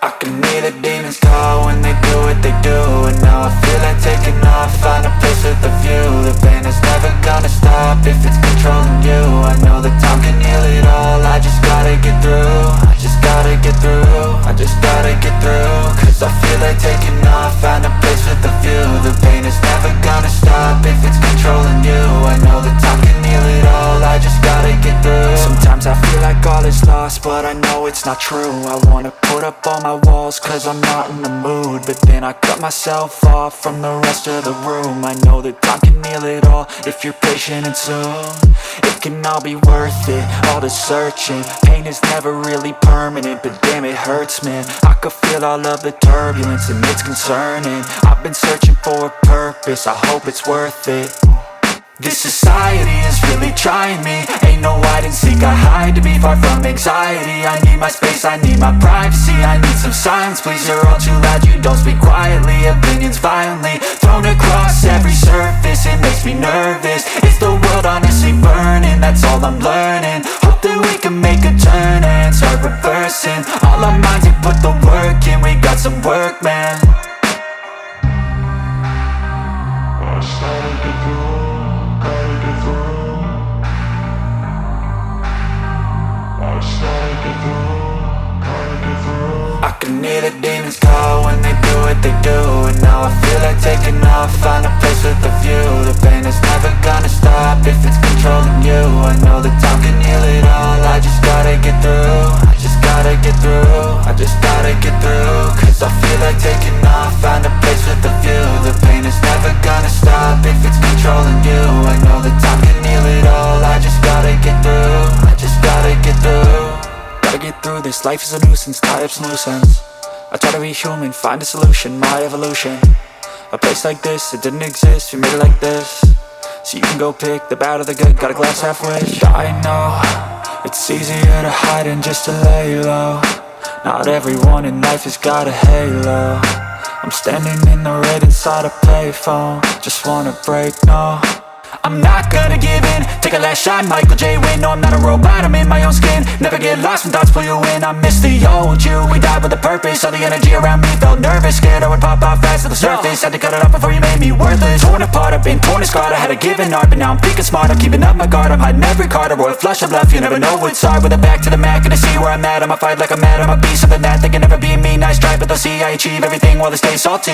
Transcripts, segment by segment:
I can hear the demons call when they do what they do. And now I feel like taking off, find a place with a view. The pain is never gonna stop if it's controlling you. I know that time can heal it all, I just gotta get through. I just gotta get through, I just gotta get through. Cause I feel like taking off, find a place with a view. The pain is never gonna stop if it's controlling you. I know that time can heal it all, I just gotta get through. Sometimes I feel like all is lost, but I know it's not true. I wanna put up all my walls cause I'm not in the mood, but then I cut myself off from the rest of the room. I know that time can heal it all if you're patient and soon it can all be worth it, all the searching. Pain is never really permanent, but damn it hurts, man. I could feel all of the turbulence and it's concerning. I've been searching for a purpose, I hope it's worth it. This society is really trying me. Ain't no hide and seek, I hide to be far from anxiety. I need my space, I need my privacy. I need some silence, please, you're all too loud. You don't speak quietly, opinions violently thrown across every surface. It makes me nervous, it's the world honestly burning. That's all I'm learning, hope that we can make a turn and start reversing. All our minds, we put the work in, we got some work, man. I can hear the demons call when they do what they do. And now I feel like taking off, find a place with a view. The pain is never gonna stop if it's controlling you. I know that time can heal it all, I just gotta get through. I just gotta get through, I just gotta get through. Cause I feel like taking off, find a place with a view. The pain is never gonna stop if it's controlling you. I know that time can heal it all, I just gotta get through. I just gotta get through. Gotta get through this, life is a nuisance, tie up some loose ends. I try to be human, find a solution, my evolution. A place like this, it didn't exist, we made it like this. So you can go pick the bad or the good, got a glass halfway. I know, it's easier to hide than just to lay low. Not everyone in life has got a halo. I'm standing in the red inside a payphone, just wanna break, no. I'm not gonna give in, take a last shot, Michael J. Win. No, I'm not a robot, I'm in my own skin. Never get lost when thoughts pull you in. I miss the old you, we died with a purpose. All the energy around me felt nervous, scared I would pop off fast to the surface. Had to cut it off before you made me worthless. Torn apart, I've been torn and scarred. I had a given art, but now I'm thinking smart. I'm keeping up my guard, I'm hiding every card. A royal flush of left, you never know what's hard. With a back to the mat, gonna see where I'm at. I'ma fight like I'm mad, I'ma be something that they can never be me. Nice try, but they'll see I achieve everything while they stay salty.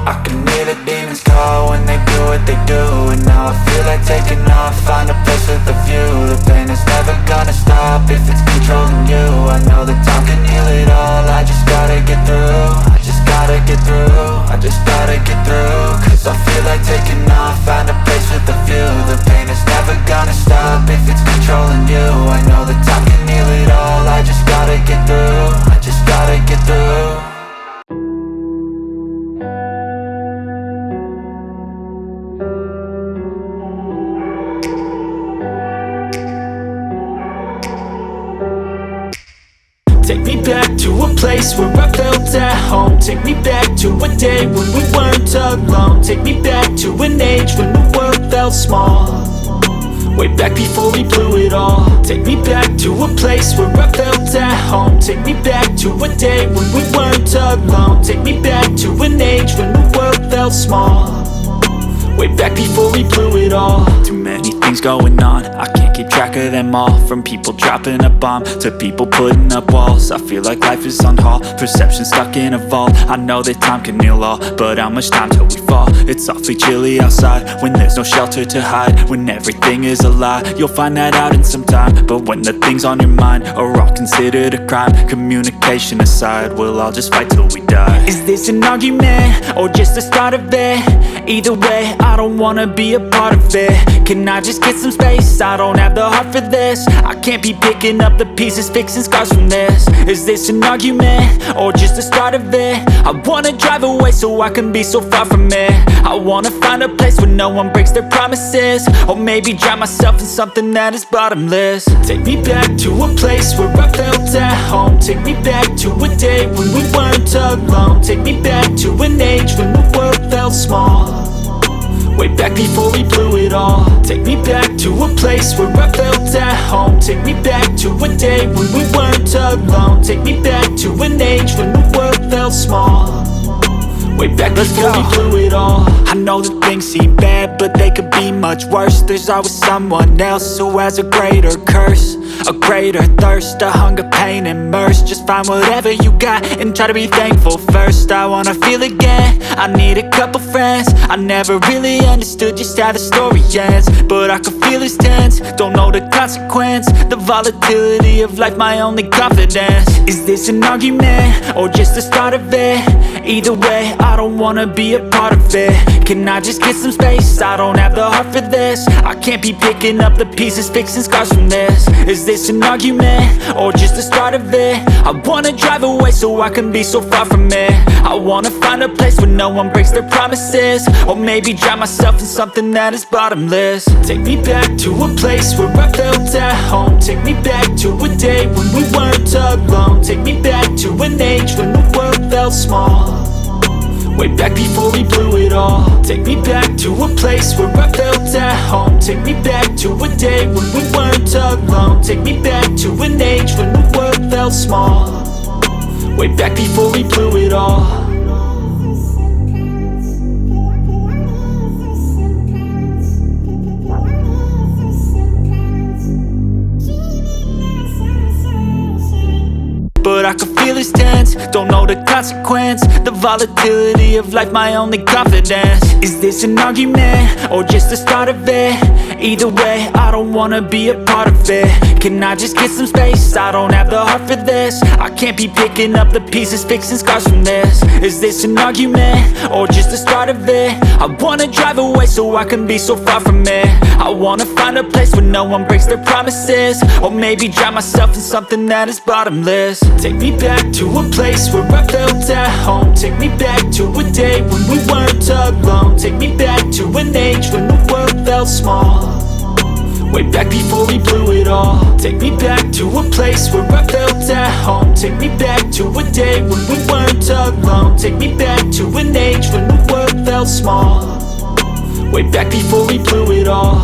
I can hear the demons call when they do what they do. And now I feel like taking off, find a place with a view. The pain is never gonna stop if it's controlling you. I know that time can heal it all, I just gotta get through. I just gotta get through, I just gotta get through. Cause I feel like taking off, find a place with a view. The pain is never gonna stop if it's controlling you. I know that time can heal it all, I just gotta get through. I just gotta get through. Take me back to a place where I felt at home. Take me back to a day when we weren't alone. Take me back to an age when the world felt small. Way back before we blew it all. Take me back to a place where I felt at home. Take me back to a day when we weren't alone. Take me back to an age when the world felt small. Way back before we blew it all. Too many things going on, I can't keep track of them all. From people dropping a bomb to people putting up walls. I feel like life is on hold, perception stuck in a vault. I know that time can heal all, but how much time till we fall? It's awfully chilly outside when there's no shelter to hide. When everything is a lie, you'll find that out in some time. But when the things on your mind are all considered a crime, communication aside, we'll all just fight till we die. Is this an argument or just the start of it? Either way, I don't wanna be a part of it. Can I just get some space? I don't have have the heart for this. I can't be picking up the pieces, fixing scars from this. Is this an argument, or just the start of it? I wanna drive away so I can be so far from it. I wanna find a place where no one breaks their promises, or maybe drown myself in something that is bottomless. Take me back to a place where I felt at home. Take me back to a day when we weren't alone. Take me back to an age when the world felt small, way back before we blew it all. Take me back to a place where I felt at home. Take me back to a day when we weren't alone. Take me back to an age when the world felt small, way back before we blew it all. I know that things seem bad, but they could be much worse. There's always someone else who has a greater curse, a greater thirst, a hunger, pain, and mercy. Just find whatever you got and try to be thankful first. I wanna feel again, I need a couple friends. I never really understood just how the story ends, but I can feel it's tense, don't know the consequence. The volatility of life, my only confidence. Is this an argument, or just the start of it? Either way, I don't wanna be a part of it. Can I just get some space? I don't have the heart for this. I can't be picking up the pieces, fixing scars from this. Is this an argument, or just the start of it? I wanna drive away so I can be so far from it. I wanna find a place where no one breaks their promises, or maybe drown myself in something that is bottomless. Take me back to a place where I felt at home. Take me back to a day when we weren't alone. Take me back to an age when the world felt small, way back before we blew it all. Take me back to a place where I felt at home. Take me back to a day when we weren't alone. Take me back to an age when the world felt small, way back before we blew it all. But I can feel it's tense, don't know the consequence. The volatility of life, my only confidence. Is this an argument, or just the start of it? Either way, I don't wanna be a part of it. Can I just get some space? I don't have the heart for this. I can't be picking up the pieces, fixing scars from this. Is this an argument, or just the start of it? I wanna drive away so I can be so far from it. I wanna find a place where no one breaks their promises, or maybe drown myself in something that is bottomless. Take me back to a place where I felt at home. Take me back to a day when we weren't alone. Take me back to an age when the world felt small, way back before we blew it all. Take me back to a place where I felt at home. Take me back to a day when we weren't alone. Take me back to an age when the world felt small, way back before we blew it all.